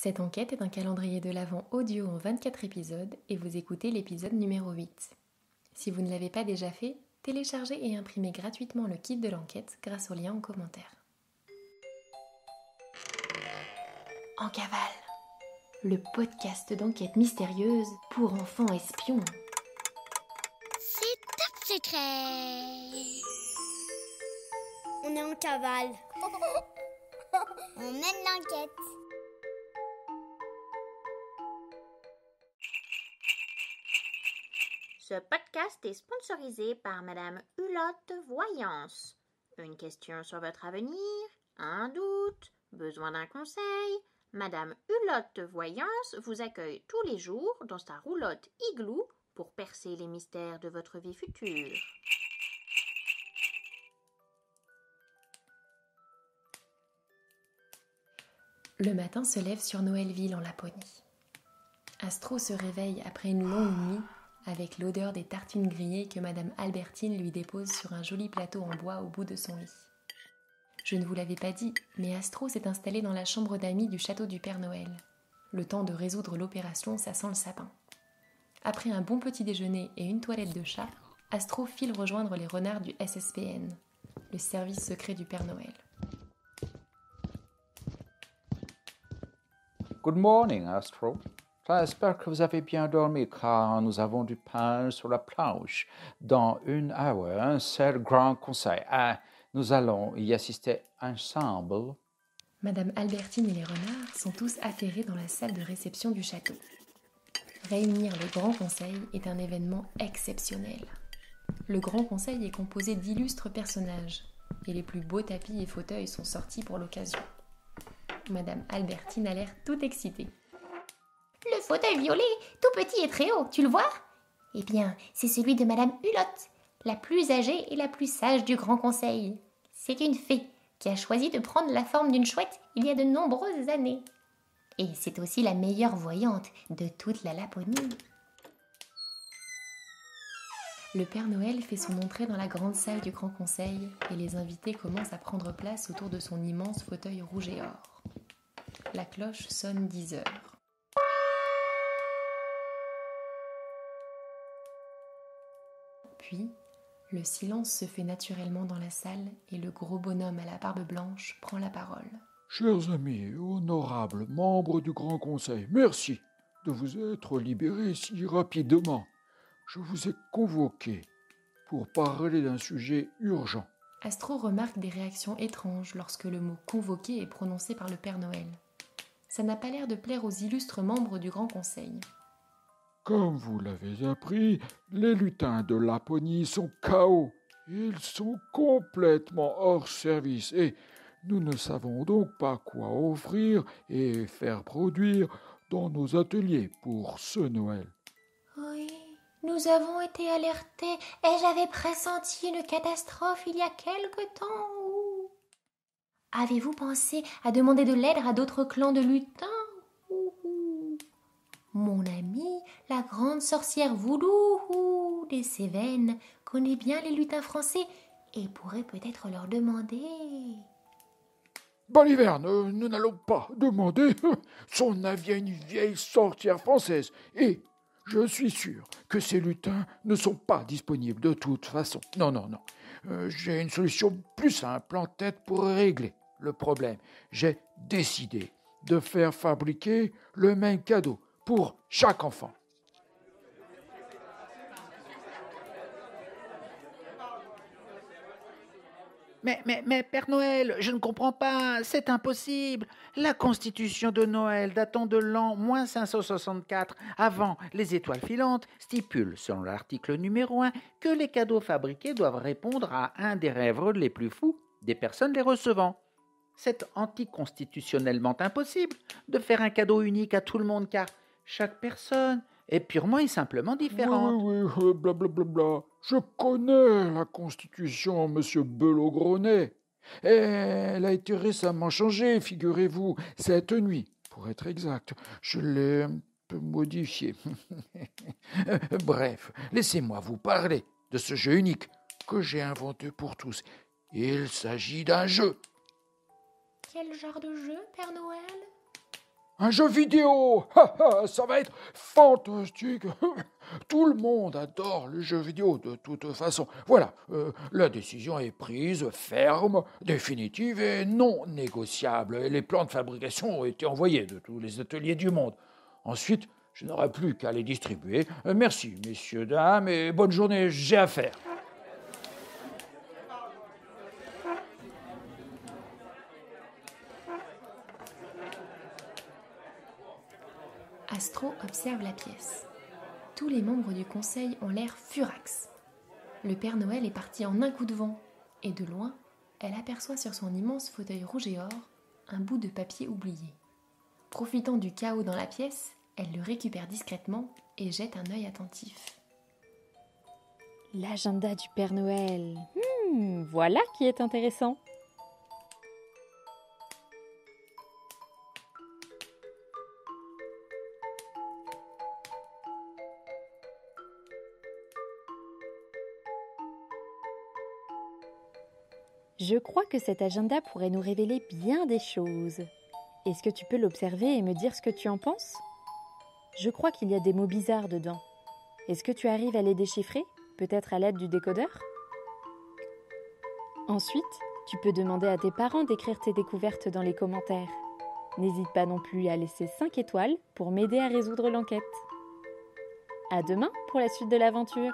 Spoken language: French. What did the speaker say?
Cette enquête est un calendrier de l'Avent audio en 24 épisodes et vous écoutez l'épisode numéro 8. Si vous ne l'avez pas déjà fait, téléchargez et imprimez gratuitement le kit de l'enquête grâce au lien en commentaire. En cavale, le podcast d'enquête mystérieuse pour enfants espions. C'est top secret. On est en cavale. On mène l'enquête. Ce podcast est sponsorisé par Madame Hulotte Voyance. Une question sur votre avenir, un doute, besoin d'un conseil. Madame Hulotte Voyance vous accueille tous les jours dans sa roulotte igloo pour percer les mystères de votre vie future. Le matin se lève sur Noëlville en Laponie. Astro se réveille après une longue nuit avec l'odeur des tartines grillées que Madame Albertine lui dépose sur un joli plateau en bois au bout de son lit. Je ne vous l'avais pas dit, mais Astro s'est installé dans la chambre d'amis du château du Père Noël. Le temps de résoudre l'opération, ça sent le sapin. Après un bon petit déjeuner et une toilette de chat, Astro file rejoindre les renards du SSPN, le service secret du Père Noël. Good morning, Astro. J'espère que vous avez bien dormi car nous avons du pain sur la planche. Dans une heure, un seul grand conseil. Nous allons y assister ensemble. Madame Albertine et les renards sont tous atterrés dans la salle de réception du château. Réunir le Grand Conseil est un événement exceptionnel. Le Grand Conseil est composé d'illustres personnages et les plus beaux tapis et fauteuils sont sortis pour l'occasion. Madame Albertine a l'air toute excitée. Le fauteuil violet, tout petit et très haut, tu le vois ? Eh bien, c'est celui de Madame Hulotte, la plus âgée et la plus sage du Grand Conseil. C'est une fée qui a choisi de prendre la forme d'une chouette il y a de nombreuses années. Et c'est aussi la meilleure voyante de toute la Laponie. Le Père Noël fait son entrée dans la grande salle du Grand Conseil et les invités commencent à prendre place autour de son immense fauteuil rouge et or. La cloche sonne 10 heures. Puis, le silence se fait naturellement dans la salle et le gros bonhomme à la barbe blanche prend la parole. Chers amis, honorables membres du Grand Conseil, merci de vous être libérés si rapidement. Je vous ai convoqués pour parler d'un sujet urgent. Astro remarque des réactions étranges lorsque le mot « convoqué » est prononcé par le Père Noël. Ça n'a pas l'air de plaire aux illustres membres du Grand Conseil. Comme vous l'avez appris, les lutins de Laponie sont KO. Ils sont complètement hors service et nous ne savons donc pas quoi offrir et faire produire dans nos ateliers pour ce Noël. Oui, nous avons été alertés et j'avais pressenti une catastrophe il y a quelque temps. Avez-vous pensé à demander de l'aide à d'autres clans de lutins ? Mon amie, la grande sorcière voodoo des Cévennes, connaît bien les lutins français et pourrait peut-être leur demander... Baliverne, nous n'allons pas demander son avis à une vieille sorcière française. Et je suis sûr que ces lutins ne sont pas disponibles de toute façon. Non. J'ai une solution plus simple en tête pour régler le problème. J'ai décidé de faire fabriquer le même cadeau pour chaque enfant. Mais Père Noël, je ne comprends pas, c'est impossible. La constitution de Noël datant de l'an -564 avant les étoiles filantes stipule, selon l'article numéro 1, que les cadeaux fabriqués doivent répondre à un des rêves les plus fous des personnes les recevant. C'est anticonstitutionnellement impossible de faire un cadeau unique à tout le monde car chaque personne est purement et simplement différente. Oui, blablabla. Je connais la Constitution, monsieur Belot-Grenet. Elle a été récemment changée, figurez-vous, cette nuit. Pour être exact, je l'ai un peu modifiée. Bref, laissez-moi vous parler de ce jeu unique que j'ai inventé pour tous. Il s'agit d'un jeu. Quel genre de jeu, Père Noël ? Un jeu vidéo. Ça va être fantastique. Tout le monde adore les jeux vidéo de toute façon. Voilà, la décision est prise, ferme, définitive et non négociable. Les plans de fabrication ont été envoyés de tous les ateliers du monde. Ensuite, je n'aurai plus qu'à les distribuer. Merci, messieurs, dames, et bonne journée, j'ai à faire. Astro observe la pièce. Tous les membres du conseil ont l'air furax. Le Père Noël est parti en un coup de vent, et de loin, elle aperçoit sur son immense fauteuil rouge et or un bout de papier oublié. Profitant du chaos dans la pièce, elle le récupère discrètement et jette un œil attentif. L'agenda du Père Noël. Voilà qui est intéressant. Je crois que cet agenda pourrait nous révéler bien des choses. Est-ce que tu peux l'observer et me dire ce que tu en penses ? Je crois qu'il y a des mots bizarres dedans. Est-ce que tu arrives à les déchiffrer, peut-être à l'aide du décodeur ? Ensuite, tu peux demander à tes parents d'écrire tes découvertes dans les commentaires. N'hésite pas non plus à laisser 5 étoiles pour m'aider à résoudre l'enquête. À demain pour la suite de l'aventure.